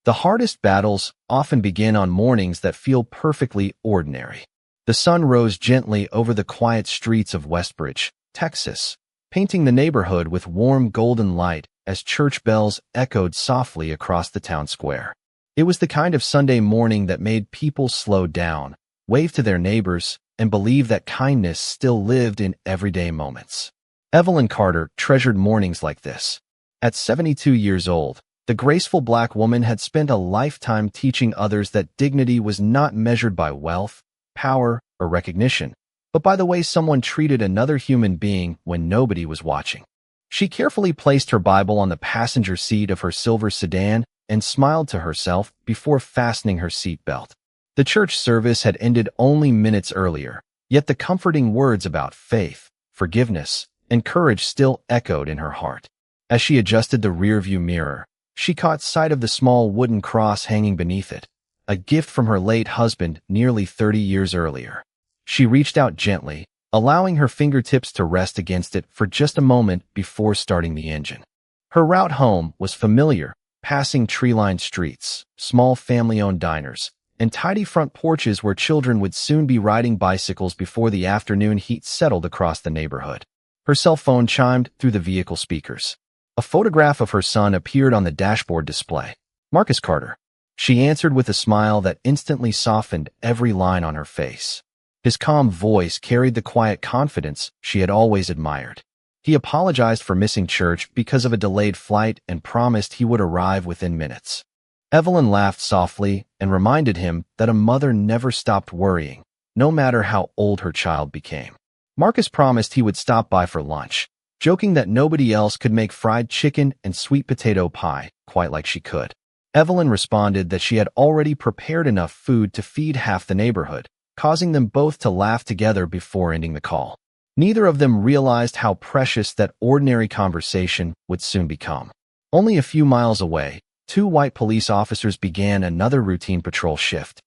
The hardest battles often begin on mornings that feel perfectly ordinary. The sun rose gently over the quiet streets of Westbridge, Texas, painting the neighborhood with warm golden light as church bells echoed softly across the town square. It was the kind of Sunday morning that made people slow down, wave to their neighbors, and believe that kindness still lived in everyday moments. Evelyn Carter treasured mornings like this. At 72 years old, the graceful Black woman had spent a lifetime teaching others that dignity was not measured by wealth, power, or recognition, but by the way someone treated another human being when nobody was watching. She carefully placed her Bible on the passenger seat of her silver sedan and smiled to herself before fastening her seatbelt. The church service had ended only minutes earlier, yet the comforting words about faith, forgiveness, and courage still echoed in her heart. As she adjusted the rearview mirror, she caught sight of the small wooden cross hanging beneath it, a gift from her late husband nearly 30 years earlier. She reached out gently, allowing her fingertips to rest against it for just a moment before starting the engine. Her route home was familiar, passing tree-lined streets, small family-owned diners, and tidy front porches where children would soon be riding bicycles before the afternoon heat settled across the neighborhood. Her cell phone chimed through the vehicle speakers. A photograph of her son appeared on the dashboard display. Marcus Carter. She answered with a smile that instantly softened every line on her face. His calm voice carried the quiet confidence she had always admired. He apologized for missing church because of a delayed flight and promised he would arrive within minutes. Evelyn laughed softly and reminded him that a mother never stopped worrying, no matter how old her child became. Marcus promised he would stop by for lunch, joking that nobody else could make fried chicken and sweet potato pie quite like she could. Evelyn responded that she had already prepared enough food to feed half the neighborhood, causing them both to laugh together before ending the call. Neither of them realized how precious that ordinary conversation would soon become. Only a few miles away, two white police officers began another routine patrol shift.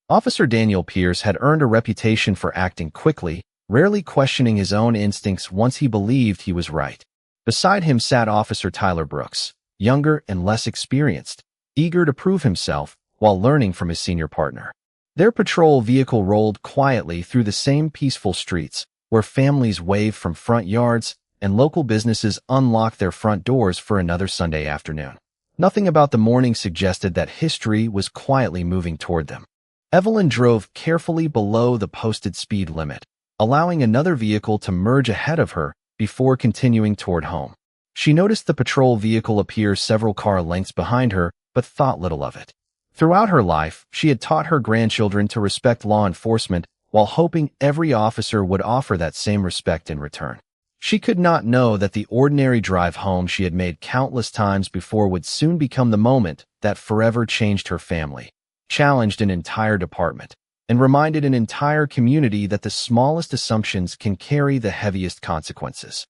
Officer Daniel Pierce had earned a reputation for acting quickly, rarely questioning his own instincts once he believed he was right. Beside him sat Officer Tyler Brooks, younger and less experienced, eager to prove himself while learning from his senior partner. Their patrol vehicle rolled quietly through the same peaceful streets, where families waved from front yards and local businesses unlocked their front doors for another Sunday afternoon. Nothing about the morning suggested that history was quietly moving toward them. Evelyn drove carefully below the posted speed limit, allowing another vehicle to merge ahead of her before continuing toward home. She noticed the patrol vehicle appear several car lengths behind her, but thought little of it. Throughout her life, she had taught her grandchildren to respect law enforcement while hoping every officer would offer that same respect in return. She could not know that the ordinary drive home she had made countless times before would soon become the moment that forever changed her family, challenged an entire department, and reminded an entire community that the smallest assumptions can carry the heaviest consequences.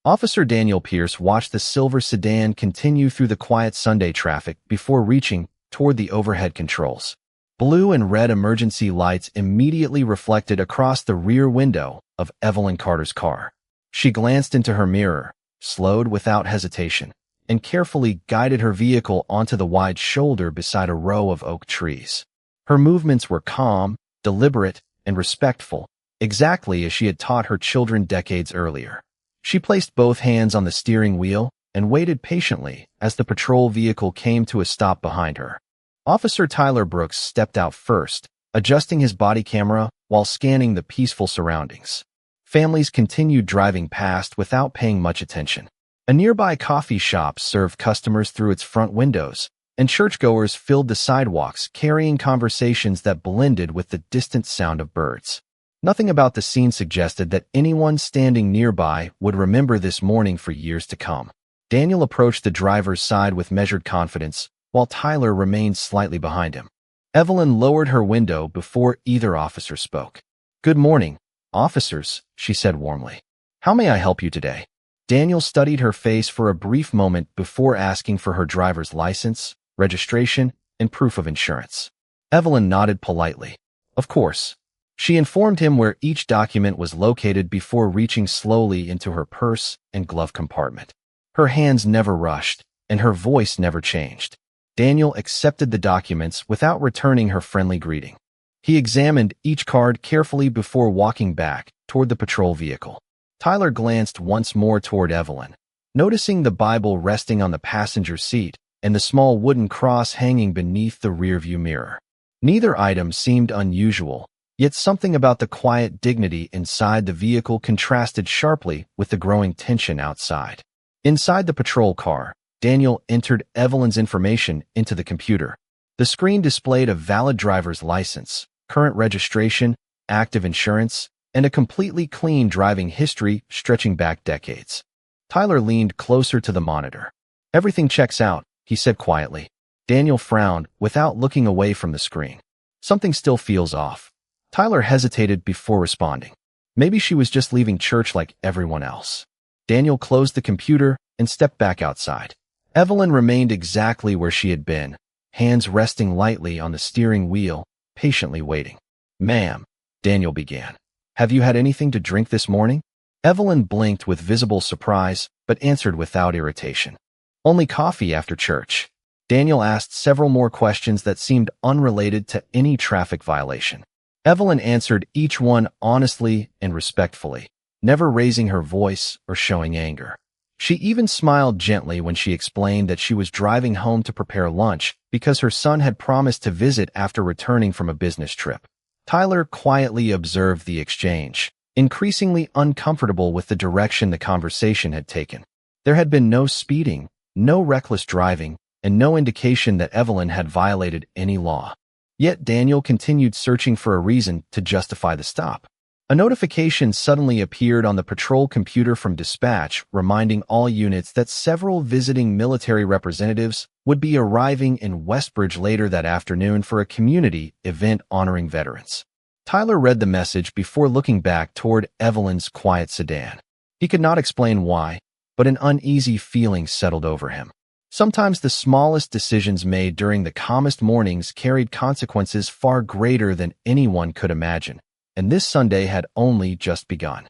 Officer Daniel Pierce watched the silver sedan continue through the quiet Sunday traffic before reaching toward the overhead controls. Blue and red emergency lights immediately reflected across the rear window of Evelyn Carter's car. She glanced into her mirror, slowed without hesitation, and carefully guided her vehicle onto the wide shoulder beside a row of oak trees. Her movements were calm, deliberate, and respectful, exactly as she had taught her children decades earlier. She placed both hands on the steering wheel and waited patiently as the patrol vehicle came to a stop behind her. Officer Tyler Brooks stepped out first, adjusting his body camera while scanning the peaceful surroundings. Families continued driving past without paying much attention. A nearby coffee shop served customers through its front windows, and churchgoers filled the sidewalks carrying conversations that blended with the distant sound of birds. Nothing about the scene suggested that anyone standing nearby would remember this morning for years to come. Daniel approached the driver's side with measured confidence, while Tyler remained slightly behind him. Evelyn lowered her window before either officer spoke. "Good morning, officers," she said warmly. "How may I help you today?" Daniel studied her face for a brief moment before asking for her driver's license, registration, and proof of insurance. Evelyn nodded politely. Of course. She informed him where each document was located before reaching slowly into her purse and glove compartment. Her hands never rushed, and her voice never changed. Daniel accepted the documents without returning her friendly greeting. He examined each card carefully before walking back toward the patrol vehicle. Tyler glanced once more toward Evelyn, noticing the Bible resting on the passenger seat and the small wooden cross hanging beneath the rearview mirror. Neither item seemed unusual, yet something about the quiet dignity inside the vehicle contrasted sharply with the growing tension outside. Inside the patrol car, Daniel entered Evelyn's information into the computer. The screen displayed a valid driver's license, current registration, active insurance, and a completely clean driving history stretching back decades. Tyler leaned closer to the monitor. "Everything checks out," he said quietly. Daniel frowned without looking away from the screen. "Something still feels off." Tyler hesitated before responding. Maybe she was just leaving church like everyone else. Daniel closed the computer and stepped back outside. Evelyn remained exactly where she had been, hands resting lightly on the steering wheel, patiently waiting. "Ma'am," Daniel began, "have you had anything to drink this morning?" Evelyn blinked with visible surprise, but answered without irritation. "Only coffee after church." Daniel asked several more questions that seemed unrelated to any traffic violation. Evelyn answered each one honestly and respectfully, never raising her voice or showing anger. She even smiled gently when she explained that she was driving home to prepare lunch because her son had promised to visit after returning from a business trip. Tyler quietly observed the exchange, increasingly uncomfortable with the direction the conversation had taken. There had been no speeding, no reckless driving, and no indication that Evelyn had violated any law. Yet Daniel continued searching for a reason to justify the stop. A notification suddenly appeared on the patrol computer from dispatch, reminding all units that several visiting military representatives would be arriving in Westbridge later that afternoon for a community event honoring veterans. Tyler read the message before looking back toward Evelyn's quiet sedan. He could not explain why, but an uneasy feeling settled over him. Sometimes the smallest decisions made during the calmest mornings carried consequences far greater than anyone could imagine, and this Sunday had only just begun.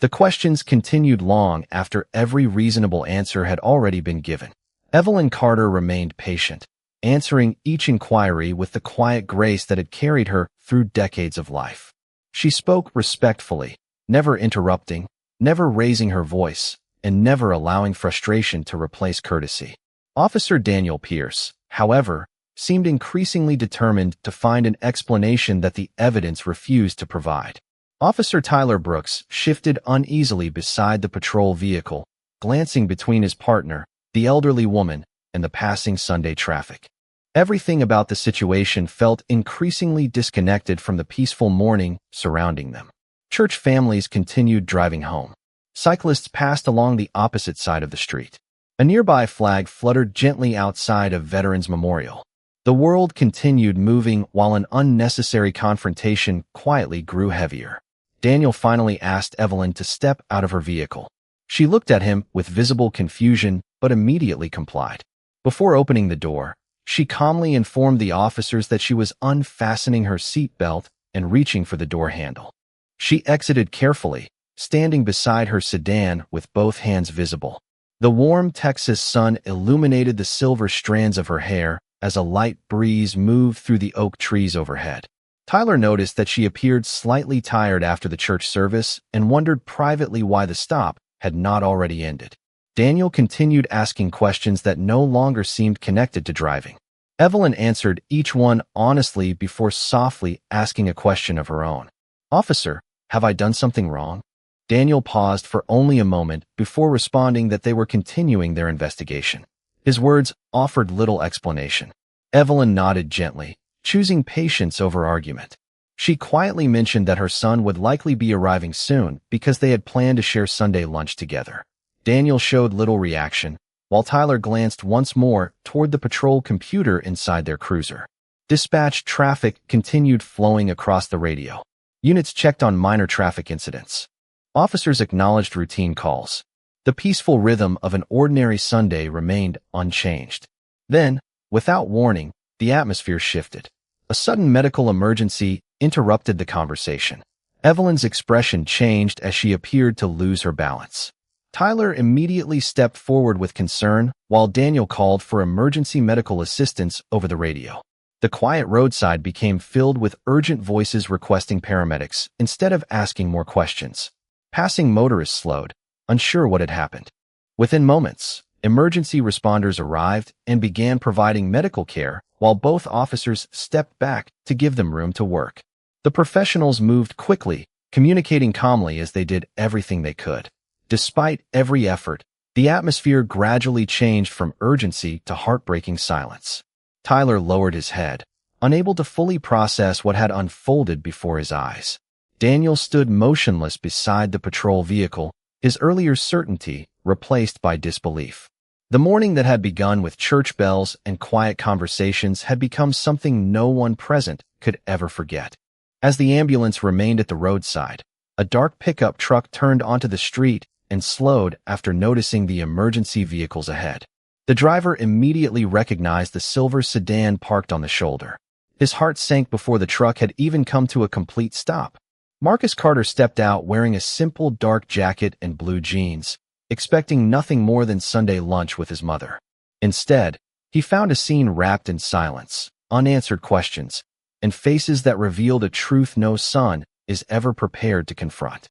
The questions continued long after every reasonable answer had already been given. Evelyn Carter remained patient, answering each inquiry with the quiet grace that had carried her through decades of life. She spoke respectfully, never interrupting, never raising her voice, and never allowing frustration to replace courtesy. Officer Daniel Pierce, however, seemed increasingly determined to find an explanation that the evidence refused to provide. Officer Tyler Brooks shifted uneasily beside the patrol vehicle, glancing between his partner, the elderly woman, and the passing Sunday traffic. Everything about the situation felt increasingly disconnected from the peaceful morning surrounding them. Church families continued driving home. Cyclists passed along the opposite side of the street. A nearby flag fluttered gently outside a veterans memorial. The world continued moving while an unnecessary confrontation quietly grew heavier. Daniel finally asked Evelyn to step out of her vehicle. She looked at him with visible confusion, but immediately complied. Before opening the door, she calmly informed the officers that she was unfastening her seatbelt and reaching for the door handle. She exited carefully, standing beside her sedan with both hands visible. The warm Texas sun illuminated the silver strands of her hair as a light breeze moved through the oak trees overhead. Tyler noticed that she appeared slightly tired after the church service and wondered privately why the stop had not already ended. Daniel continued asking questions that no longer seemed connected to driving. Evelyn answered each one honestly before softly asking a question of her own. "Officer, have I done something wrong?" Daniel paused for only a moment before responding that they were continuing their investigation. His words offered little explanation. Evelyn nodded gently, choosing patience over argument. She quietly mentioned that her son would likely be arriving soon because they had planned to share Sunday lunch together. Daniel showed little reaction, while Tyler glanced once more toward the patrol computer inside their cruiser. Dispatch traffic continued flowing across the radio. Units checked on minor traffic incidents. Officers acknowledged routine calls. The peaceful rhythm of an ordinary Sunday remained unchanged. Then, without warning, the atmosphere shifted. A sudden medical emergency interrupted the conversation. Evelyn's expression changed as she appeared to lose her balance. Tyler immediately stepped forward with concern, while Daniel called for emergency medical assistance over the radio. The quiet roadside became filled with urgent voices requesting paramedics instead of asking more questions. Passing motorists slowed, unsure what had happened. Within moments, emergency responders arrived and began providing medical care, while both officers stepped back to give them room to work. The professionals moved quickly, communicating calmly as they did everything they could. Despite every effort, the atmosphere gradually changed from urgency to heartbreaking silence. Tyler lowered his head, unable to fully process what had unfolded before his eyes. Daniel stood motionless beside the patrol vehicle, his earlier certainty replaced by disbelief. The morning that had begun with church bells and quiet conversations had become something no one present could ever forget. As the ambulance remained at the roadside, a dark pickup truck turned onto the street and slowed after noticing the emergency vehicles ahead. The driver immediately recognized the silver sedan parked on the shoulder. His heart sank before the truck had even come to a complete stop. Marcus Carter stepped out wearing a simple dark jacket and blue jeans, expecting nothing more than Sunday lunch with his mother. Instead, he found a scene wrapped in silence, unanswered questions, and faces that revealed a truth no son is ever prepared to confront.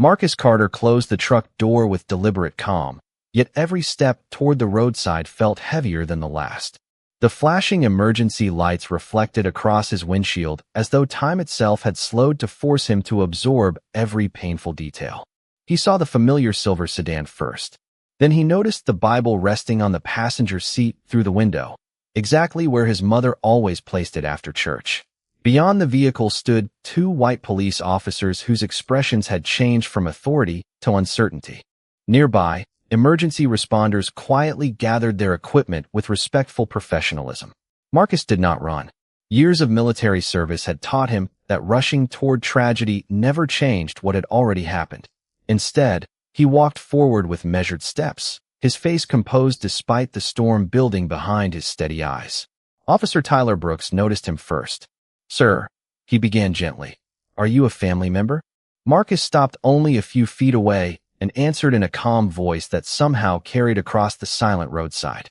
Marcus Carter closed the truck door with deliberate calm, yet every step toward the roadside felt heavier than the last. The flashing emergency lights reflected across his windshield as though time itself had slowed to force him to absorb every painful detail. He saw the familiar silver sedan first. Then he noticed the Bible resting on the passenger seat through the window, exactly where his mother always placed it after church. Beyond the vehicle stood two white police officers whose expressions had changed from authority to uncertainty. Nearby, emergency responders quietly gathered their equipment with respectful professionalism. Marcus did not run. Years of military service had taught him that rushing toward tragedy never changed what had already happened. Instead, he walked forward with measured steps, his face composed despite the storm building behind his steady eyes. Officer Tyler Brooks noticed him first. "Sir," he began gently, "are you a family member?" Marcus stopped only a few feet away and answered in a calm voice that somehow carried across the silent roadside.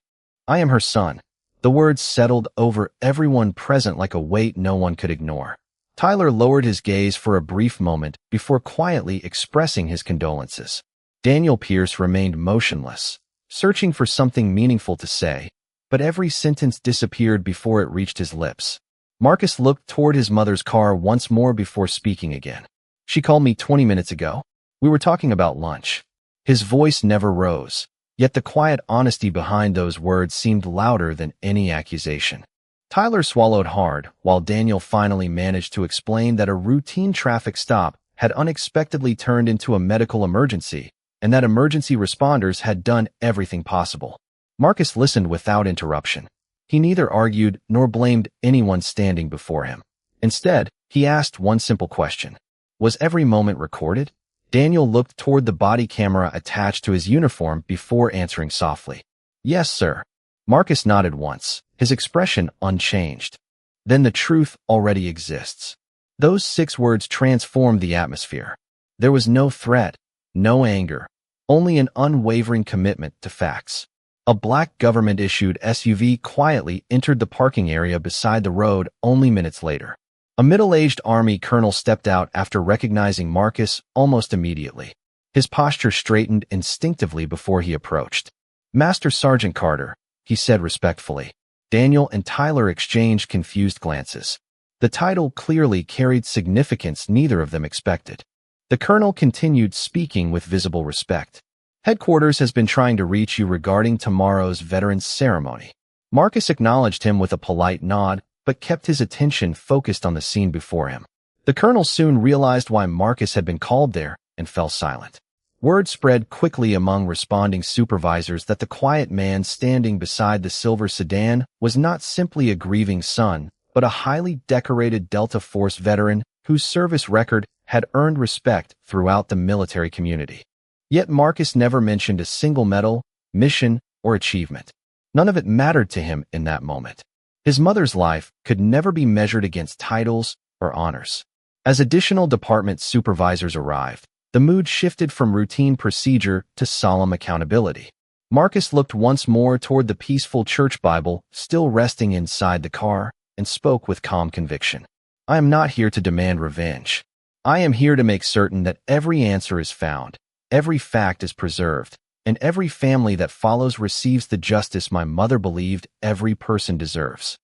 "I am her son." The words settled over everyone present like a weight no one could ignore. Tyler lowered his gaze for a brief moment before quietly expressing his condolences. Daniel Pierce remained motionless, searching for something meaningful to say, but every sentence disappeared before it reached his lips. Marcus looked toward his mother's car once more before speaking again. "She called me 20 minutes ago. We were talking about lunch." His voice never rose, yet the quiet honesty behind those words seemed louder than any accusation. Tyler swallowed hard, while Daniel finally managed to explain that a routine traffic stop had unexpectedly turned into a medical emergency, and that emergency responders had done everything possible. Marcus listened without interruption. He neither argued nor blamed anyone standing before him. Instead, he asked one simple question. Was every moment recorded? Daniel looked toward the body camera attached to his uniform before answering softly. "Yes, sir." Marcus nodded once, his expression unchanged. "Then the truth already exists." Those 6 words transformed the atmosphere. There was no threat, no anger, only an unwavering commitment to facts. A black government-issued SUV quietly entered the parking area beside the road only minutes later. A middle-aged Army colonel stepped out after recognizing Marcus almost immediately. His posture straightened instinctively before he approached. "Master Sergeant Carter," he said respectfully. Daniel and Tyler exchanged confused glances. The title clearly carried significance neither of them expected. The colonel continued speaking with visible respect. "Headquarters has been trying to reach you regarding tomorrow's Veterans Ceremony." Marcus acknowledged him with a polite nod, but kept his attention focused on the scene before him. The colonel soon realized why Marcus had been called there and fell silent. Word spread quickly among responding supervisors that the quiet man standing beside the silver sedan was not simply a grieving son, but a highly decorated Delta Force veteran whose service record had earned respect throughout the military community. Yet Marcus never mentioned a single medal, mission, or achievement. None of it mattered to him in that moment. His mother's life could never be measured against titles or honors. As additional department supervisors arrived, The mood shifted from routine procedure to solemn accountability. Marcus looked once more toward the peaceful church Bible still resting inside the car and spoke with calm conviction. I am not here to demand revenge. I am here to make certain that every answer is found, every fact is preserved, and every family that follows receives the justice my mother believed every person deserves.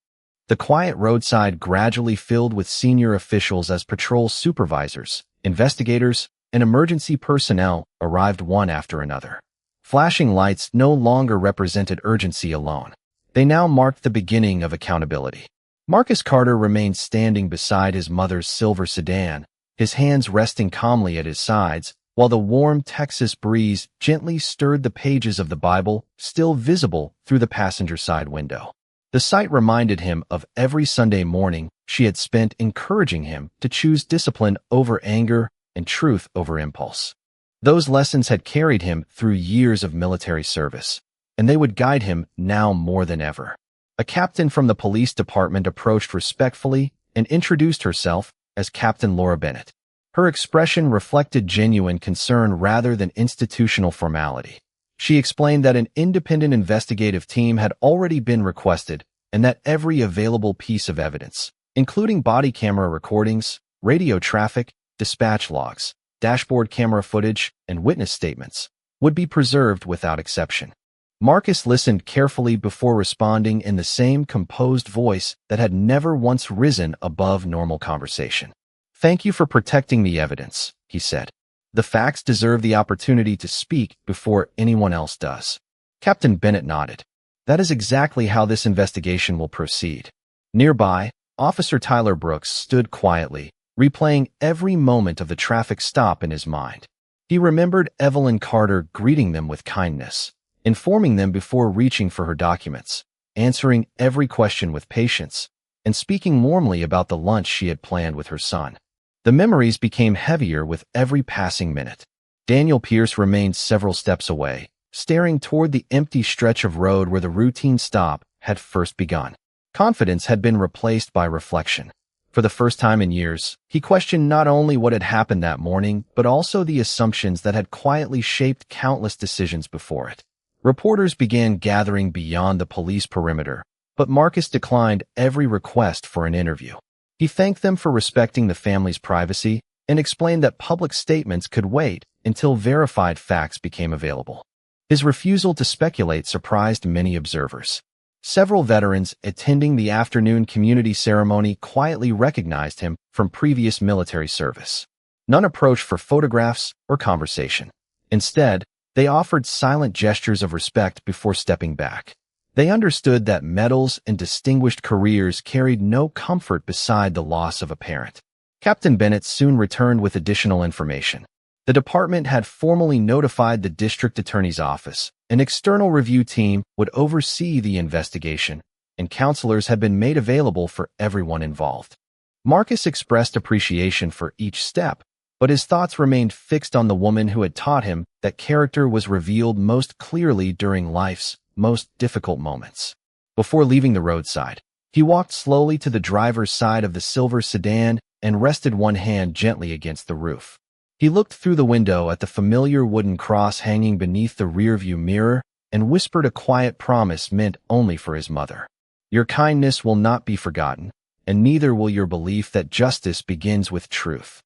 The quiet roadside gradually filled with senior officials as patrol supervisors, investigators, and emergency personnel arrived one after another. Flashing lights no longer represented urgency alone. They now marked the beginning of accountability. Marcus Carter remained standing beside his mother's silver sedan, his hands resting calmly at his sides, while the warm Texas breeze gently stirred the pages of the Bible, still visible through the passenger side window. The sight reminded him of every Sunday morning she had spent encouraging him to choose discipline over anger and truth over impulse. Those lessons had carried him through years of military service, and they would guide him now more than ever. A captain from the police department approached respectfully and introduced herself as Captain Laura Bennett. Her expression reflected genuine concern rather than institutional formality. She explained that an independent investigative team had already been requested and that every available piece of evidence, including body camera recordings, radio traffic, dispatch logs, dashboard camera footage, and witness statements, would be preserved without exception. Marcus listened carefully before responding in the same composed voice that had never once risen above normal conversation. "Thank you for protecting the evidence," he said. "The facts deserve the opportunity to speak before anyone else does." Captain Bennett nodded. "That is exactly how this investigation will proceed." Nearby, Officer Tyler Brooks stood quietly, replaying every moment of the traffic stop in his mind. He remembered Evelyn Carter greeting them with kindness, informing them before reaching for her documents, answering every question with patience, and speaking warmly about the lunch she had planned with her son. The memories became heavier with every passing minute. Daniel Pierce remained several steps away, staring toward the empty stretch of road where the routine stop had first begun. Confidence had been replaced by reflection. For the first time in years, he questioned not only what had happened that morning, but also the assumptions that had quietly shaped countless decisions before it. Reporters began gathering beyond the police perimeter, but Marcus declined every request for an interview. He thanked them for respecting the family's privacy and explained that public statements could wait until verified facts became available. His refusal to speculate surprised many observers. Several veterans attending the afternoon community ceremony quietly recognized him from previous military service. None approached for photographs or conversation. Instead, they offered silent gestures of respect before stepping back. They understood that medals and distinguished careers carried no comfort beside the loss of a parent. Captain Bennett soon returned with additional information. The department had formally notified the district attorney's office. An external review team would oversee the investigation, and counselors had been made available for everyone involved. Marcus expressed appreciation for each step, but his thoughts remained fixed on the woman who had taught him that character was revealed most clearly during life's most difficult moments. Before leaving the roadside, he walked slowly to the driver's side of the silver sedan and rested one hand gently against the roof. He looked through the window at the familiar wooden cross hanging beneath the rearview mirror and whispered a quiet promise meant only for his mother. "Your kindness will not be forgotten, and neither will your belief that justice begins with truth."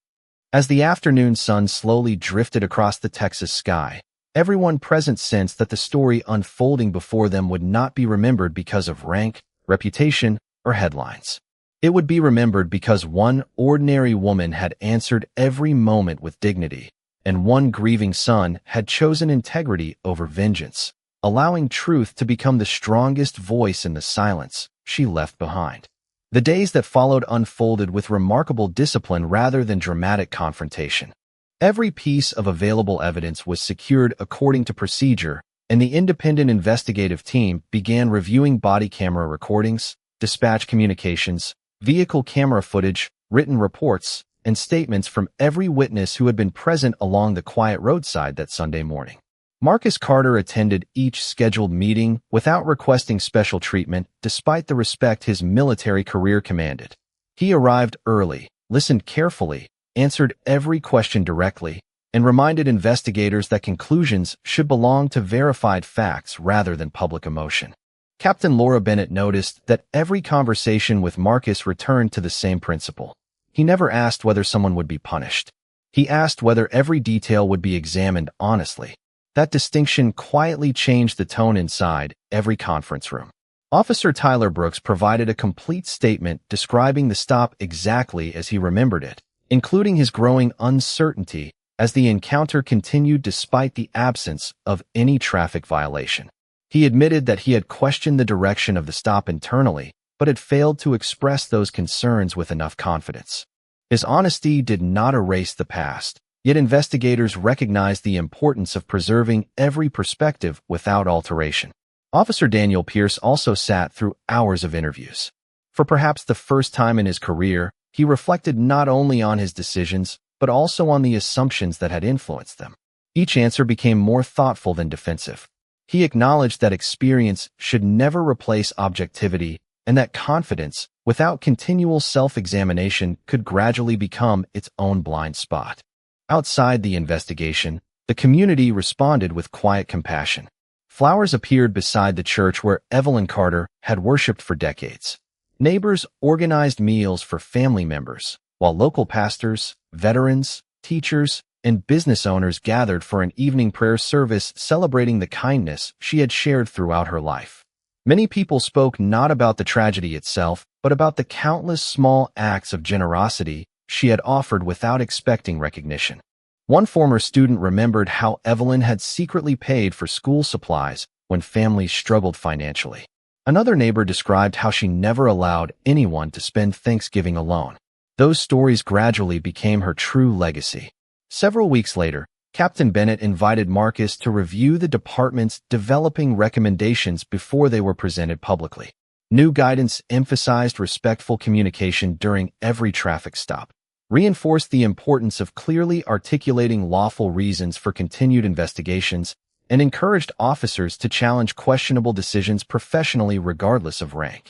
As the afternoon sun slowly drifted across the Texas sky, everyone present sensed that the story unfolding before them would not be remembered because of rank, reputation, or headlines. It would be remembered because one ordinary woman had answered every moment with dignity, and one grieving son had chosen integrity over vengeance, allowing truth to become the strongest voice in the silence she left behind. The days that followed unfolded with remarkable discipline rather than dramatic confrontation. Every piece of available evidence was secured according to procedure, and the independent investigative team began reviewing body camera recordings, dispatch communications, vehicle camera footage, written reports, and statements from every witness who had been present along the quiet roadside that Sunday morning. Marcus Carter attended each scheduled meeting without requesting special treatment, despite the respect his military career commanded. He arrived early, listened carefully, answered every question directly, and reminded investigators that conclusions should belong to verified facts rather than public emotion. Captain Laura Bennett noticed that every conversation with Marcus returned to the same principle. He never asked whether someone would be punished. He asked whether every detail would be examined honestly. That distinction quietly changed the tone inside every conference room. Officer Tyler Brooks provided a complete statement describing the stop exactly as he remembered it, including his growing uncertainty as the encounter continued despite the absence of any traffic violation. He admitted that he had questioned the direction of the stop internally, but had failed to express those concerns with enough confidence. His honesty did not erase the past, yet investigators recognized the importance of preserving every perspective without alteration. Officer Daniel Pierce also sat through hours of interviews. For perhaps the first time in his career, he reflected not only on his decisions, but also on the assumptions that had influenced them. Each answer became more thoughtful than defensive. He acknowledged that experience should never replace objectivity and that confidence, without continual self-examination, could gradually become its own blind spot. Outside the investigation, the community responded with quiet compassion. Flowers appeared beside the church where Evelyn Carter had worshipped for decades. Neighbors organized meals for family members, while local pastors, veterans, teachers, and business owners gathered for an evening prayer service celebrating the kindness she had shared throughout her life. Many people spoke not about the tragedy itself, but about the countless small acts of generosity she had offered without expecting recognition. One former student remembered how Evelyn had secretly paid for school supplies when families struggled financially. Another neighbor described how she never allowed anyone to spend Thanksgiving alone. Those stories gradually became her true legacy. Several weeks later, Captain Bennett invited Marcus to review the department's developing recommendations before they were presented publicly. New guidance emphasized respectful communication during every traffic stop, reinforced the importance of clearly articulating lawful reasons for continued investigations, and encouraged officers to challenge questionable decisions professionally regardless of rank.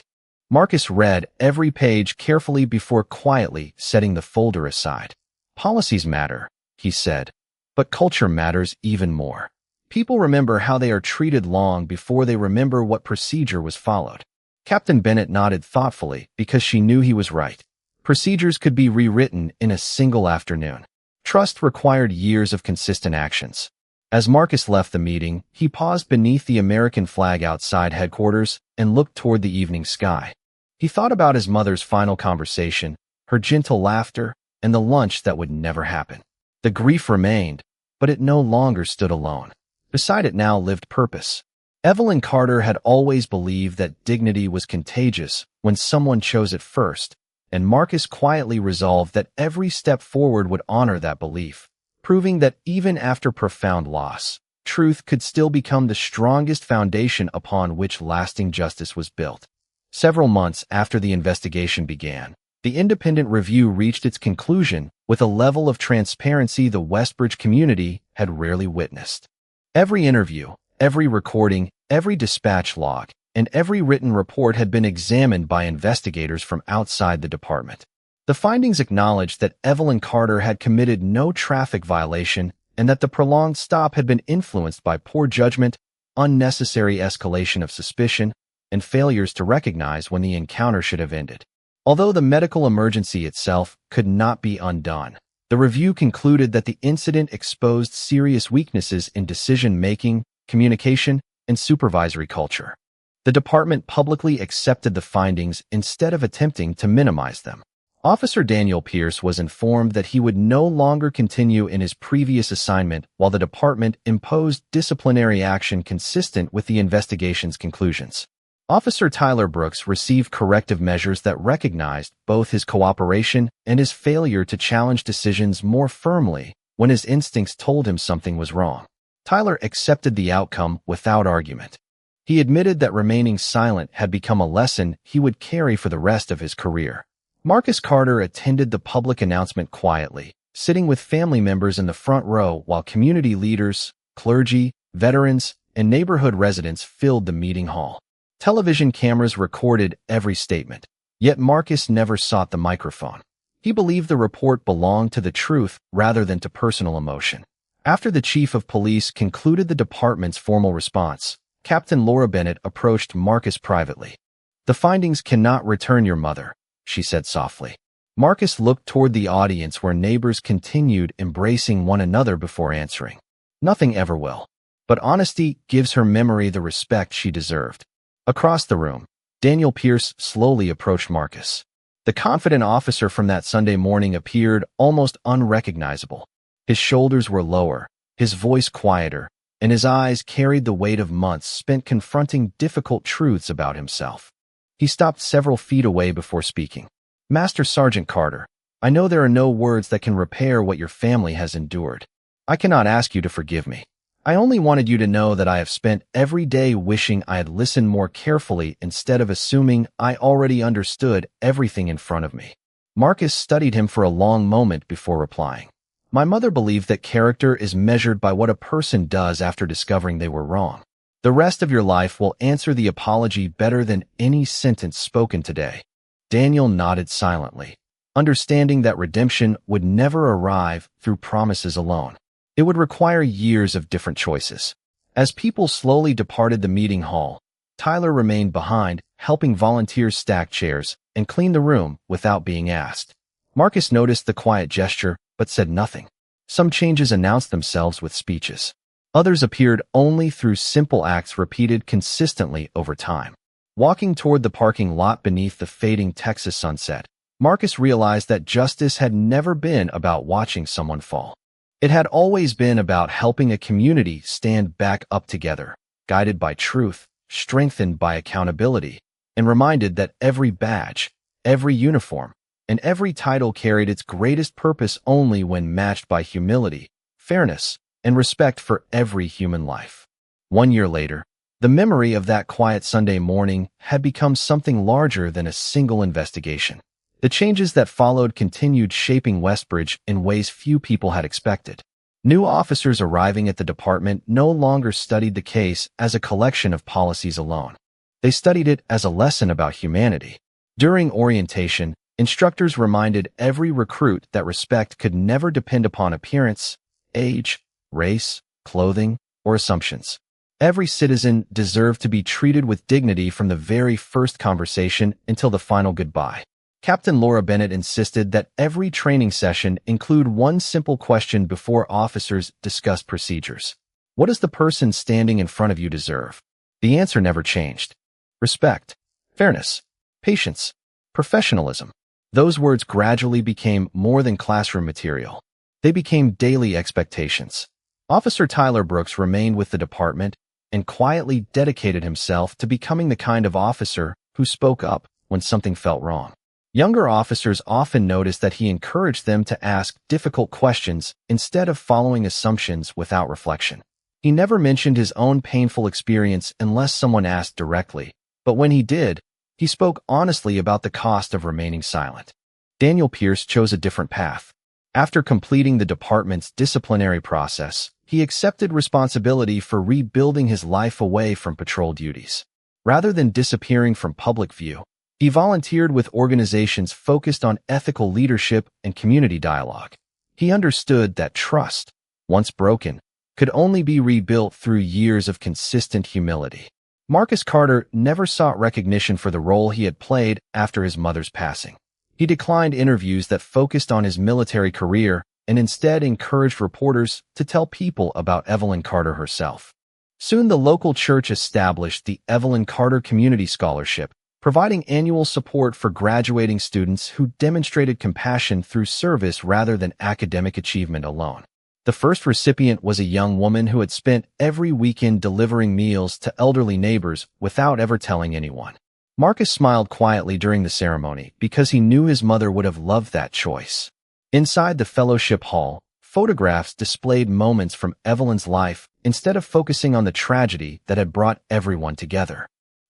Marcus read every page carefully before quietly setting the folder aside. "Policies matter," he said, "but culture matters even more. People remember how they are treated long before they remember what procedure was followed." Captain Bennett nodded thoughtfully because she knew he was right. Procedures could be rewritten in a single afternoon. Trust required years of consistent actions. As Marcus left the meeting, he paused beneath the American flag outside headquarters and looked toward the evening sky. He thought about his mother's final conversation, her gentle laughter, and the lunch that would never happen. The grief remained, but it no longer stood alone. Beside it now lived purpose. Evelyn Carter had always believed that dignity was contagious when someone chose it first, and Marcus quietly resolved that every step forward would honor that belief, proving that even after profound loss, truth could still become the strongest foundation upon which lasting justice was built. Several months after the investigation began, the independent review reached its conclusion with a level of transparency the Westbridge community had rarely witnessed. Every interview, every recording, every dispatch log, and every written report had been examined by investigators from outside the department. The findings acknowledged that Evelyn Carter had committed no traffic violation and that the prolonged stop had been influenced by poor judgment, unnecessary escalation of suspicion, and failures to recognize when the encounter should have ended. Although the medical emergency itself could not be undone, the review concluded that the incident exposed serious weaknesses in decision-making, communication, and supervisory culture. The department publicly accepted the findings instead of attempting to minimize them. Officer Daniel Pierce was informed that he would no longer continue in his previous assignment while the department imposed disciplinary action consistent with the investigation's conclusions. Officer Tyler Brooks received corrective measures that recognized both his cooperation and his failure to challenge decisions more firmly when his instincts told him something was wrong. Tyler accepted the outcome without argument. He admitted that remaining silent had become a lesson he would carry for the rest of his career. Marcus Carter attended the public announcement quietly, sitting with family members in the front row while community leaders, clergy, veterans, and neighborhood residents filled the meeting hall. Television cameras recorded every statement, yet Marcus never sought the microphone. He believed the report belonged to the truth rather than to personal emotion. After the chief of police concluded the department's formal response, Captain Laura Bennett approached Marcus privately. "The findings cannot return your mother," she said softly. Marcus looked toward the audience where neighbors continued embracing one another before answering. "Nothing ever will. But honesty gives her memory the respect she deserved." Across the room, Daniel Pierce slowly approached Marcus. The confident officer from that Sunday morning appeared almost unrecognizable. His shoulders were lower, his voice quieter, and his eyes carried the weight of months spent confronting difficult truths about himself. He stopped several feet away before speaking. "Master Sergeant Carter, I know there are no words that can repair what your family has endured. I cannot ask you to forgive me. I only wanted you to know that I have spent every day wishing I had listened more carefully instead of assuming I already understood everything in front of me." Marcus studied him for a long moment before replying. "My mother believed that character is measured by what a person does after discovering they were wrong. The rest of your life will answer the apology better than any sentence spoken today." Daniel nodded silently, understanding that redemption would never arrive through promises alone. It would require years of different choices. As people slowly departed the meeting hall, Tyler remained behind, helping volunteers stack chairs and clean the room without being asked. Marcus noticed the quiet gesture, but said nothing. Some changes announced themselves with speeches. Others appeared only through simple acts repeated consistently over time. Walking toward the parking lot beneath the fading Texas sunset, Marcus realized that justice had never been about watching someone fall. It had always been about helping a community stand back up together, guided by truth, strengthened by accountability, and reminded that every badge, every uniform, and every title carried its greatest purpose only when matched by humility, fairness, and respect for every human life. 1 year later, the memory of that quiet Sunday morning had become something larger than a single investigation. The changes that followed continued shaping Westbridge in ways few people had expected. New officers arriving at the department no longer studied the case as a collection of policies alone. They studied it as a lesson about humanity. During orientation, instructors reminded every recruit that respect could never depend upon appearance, age, race, clothing, or assumptions. Every citizen deserved to be treated with dignity from the very first conversation until the final goodbye. Captain Laura Bennett insisted that every training session include one simple question before officers discussed procedures. What does the person standing in front of you deserve? The answer never changed. Respect, fairness, patience, professionalism. Those words gradually became more than classroom material. They became daily expectations. Officer Tyler Brooks remained with the department and quietly dedicated himself to becoming the kind of officer who spoke up when something felt wrong. Younger officers often noticed that he encouraged them to ask difficult questions instead of following assumptions without reflection. He never mentioned his own painful experience unless someone asked directly, but when he did, he spoke honestly about the cost of remaining silent. Daniel Pierce chose a different path. After completing the department's disciplinary process, he accepted responsibility for rebuilding his life away from patrol duties. Rather than disappearing from public view, he volunteered with organizations focused on ethical leadership and community dialogue. He understood that trust, once broken, could only be rebuilt through years of consistent humility. Marcus Carter never sought recognition for the role he had played after his mother's passing. He declined interviews that focused on his military career and instead encouraged reporters to tell people about Evelyn Carter herself. Soon the local church established the Evelyn Carter Community Scholarship, providing annual support for graduating students who demonstrated compassion through service rather than academic achievement alone. The first recipient was a young woman who had spent every weekend delivering meals to elderly neighbors without ever telling anyone. Marcus smiled quietly during the ceremony because he knew his mother would have loved that choice. Inside the fellowship hall, photographs displayed moments from Evelyn's life instead of focusing on the tragedy that had brought everyone together.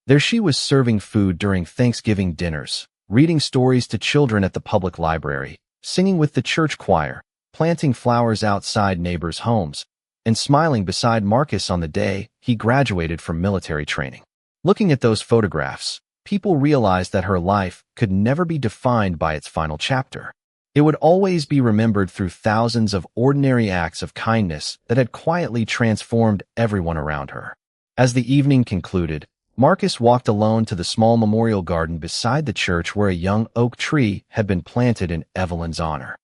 There she was serving food during Thanksgiving dinners, reading stories to children at the public library, singing with the church choir, planting flowers outside neighbors' homes, and smiling beside Marcus on the day he graduated from military training. Looking at those photographs, people realized that her life could never be defined by its final chapter. It would always be remembered through thousands of ordinary acts of kindness that had quietly transformed everyone around her. As the evening concluded, Marcus walked alone to the small memorial garden beside the church where a young oak tree had been planted in Evelyn's honor.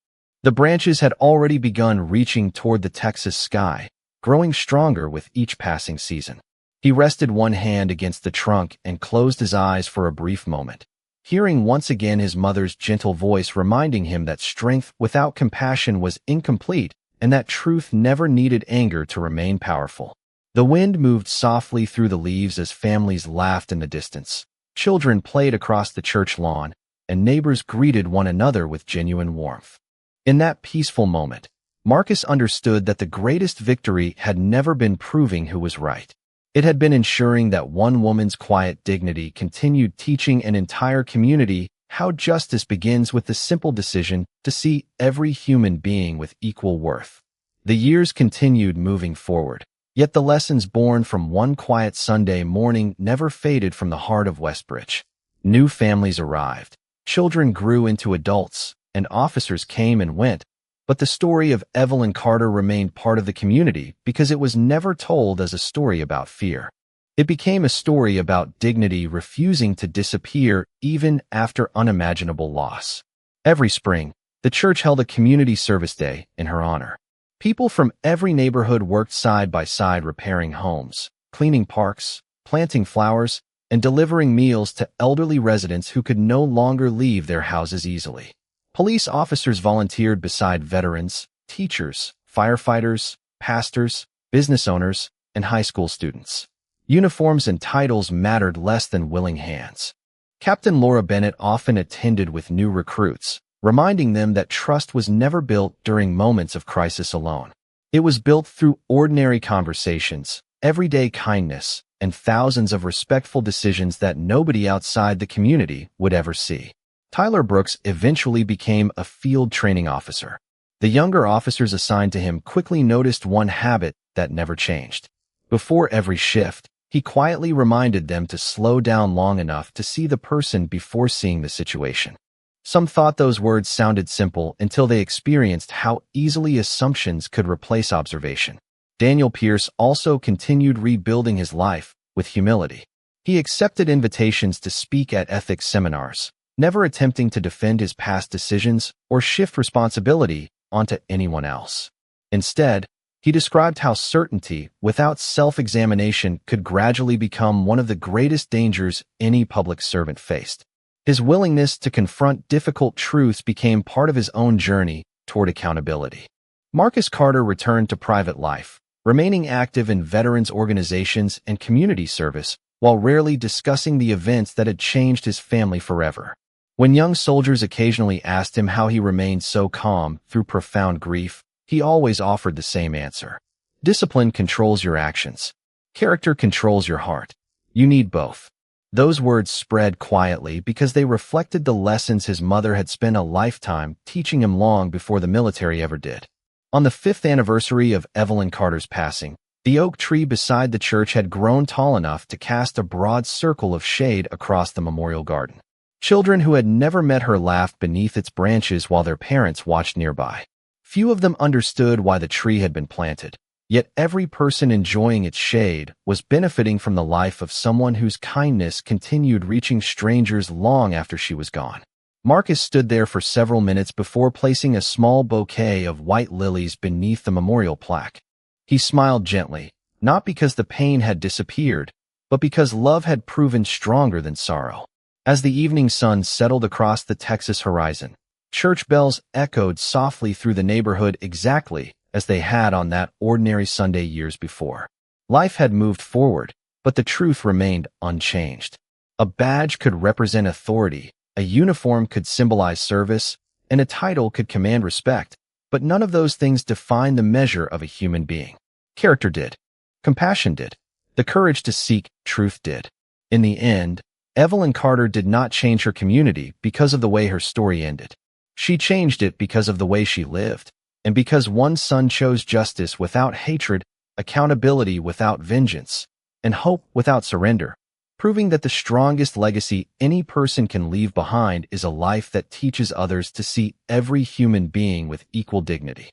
The branches had already begun reaching toward the Texas sky, growing stronger with each passing season. He rested one hand against the trunk and closed his eyes for a brief moment, hearing once again his mother's gentle voice reminding him that strength without compassion was incomplete and that truth never needed anger to remain powerful. The wind moved softly through the leaves as families laughed in the distance. Children played across the church lawn, and neighbors greeted one another with genuine warmth. In that peaceful moment, Marcus understood that the greatest victory had never been proving who was right. It had been ensuring that one woman's quiet dignity continued teaching an entire community how justice begins with the simple decision to see every human being with equal worth. The years continued moving forward, yet the lessons born from one quiet Sunday morning never faded from the heart of Westbridge. New families arrived, children grew into adults, and officers came and went, but the story of Evelyn Carter remained part of the community because it was never told as a story about fear. It became a story about dignity refusing to disappear even after unimaginable loss. Every spring, the church held a community service day in her honor. People from every neighborhood worked side by side repairing homes, cleaning parks, planting flowers, and delivering meals to elderly residents who could no longer leave their houses easily. Police officers volunteered beside veterans, teachers, firefighters, pastors, business owners, and high school students. Uniforms and titles mattered less than willing hands. Captain Laura Bennett often attended with new recruits, reminding them that trust was never built during moments of crisis alone. It was built through ordinary conversations, everyday kindness, and thousands of respectful decisions that nobody outside the community would ever see. Tyler Brooks eventually became a field training officer. The younger officers assigned to him quickly noticed one habit that never changed. Before every shift, he quietly reminded them to slow down long enough to see the person before seeing the situation. Some thought those words sounded simple until they experienced how easily assumptions could replace observation. Daniel Pierce also continued rebuilding his life with humility. He accepted invitations to speak at ethics seminars, never attempting to defend his past decisions or shift responsibility onto anyone else. Instead, he described how certainty without self-examination could gradually become one of the greatest dangers any public servant faced. His willingness to confront difficult truths became part of his own journey toward accountability. Marcus Carter returned to private life, remaining active in veterans organizations and community service while rarely discussing the events that had changed his family forever. When young soldiers occasionally asked him how he remained so calm through profound grief, he always offered the same answer. Discipline controls your actions. Character controls your heart. You need both. Those words spread quietly because they reflected the lessons his mother had spent a lifetime teaching him long before the military ever did. On the 5th anniversary of Evelyn Carter's passing, the oak tree beside the church had grown tall enough to cast a broad circle of shade across the memorial garden. Children who had never met her laughed beneath its branches while their parents watched nearby. Few of them understood why the tree had been planted, yet every person enjoying its shade was benefiting from the life of someone whose kindness continued reaching strangers long after she was gone. Marcus stood there for several minutes before placing a small bouquet of white lilies beneath the memorial plaque. He smiled gently, not because the pain had disappeared, but because love had proven stronger than sorrow. As the evening sun settled across the Texas horizon, church bells echoed softly through the neighborhood exactly as they had on that ordinary Sunday years before. Life had moved forward, but the truth remained unchanged. A badge could represent authority, a uniform could symbolize service, and a title could command respect, but none of those things defined the measure of a human being. Character did. Compassion did. The courage to seek truth did. In the end, Evelyn Carter did not change her community because of the way her story ended. She changed it because of the way she lived, and because one son chose justice without hatred, accountability without vengeance, and hope without surrender. proving that the strongest legacy any person can leave behind is a life that teaches others to see every human being with equal dignity.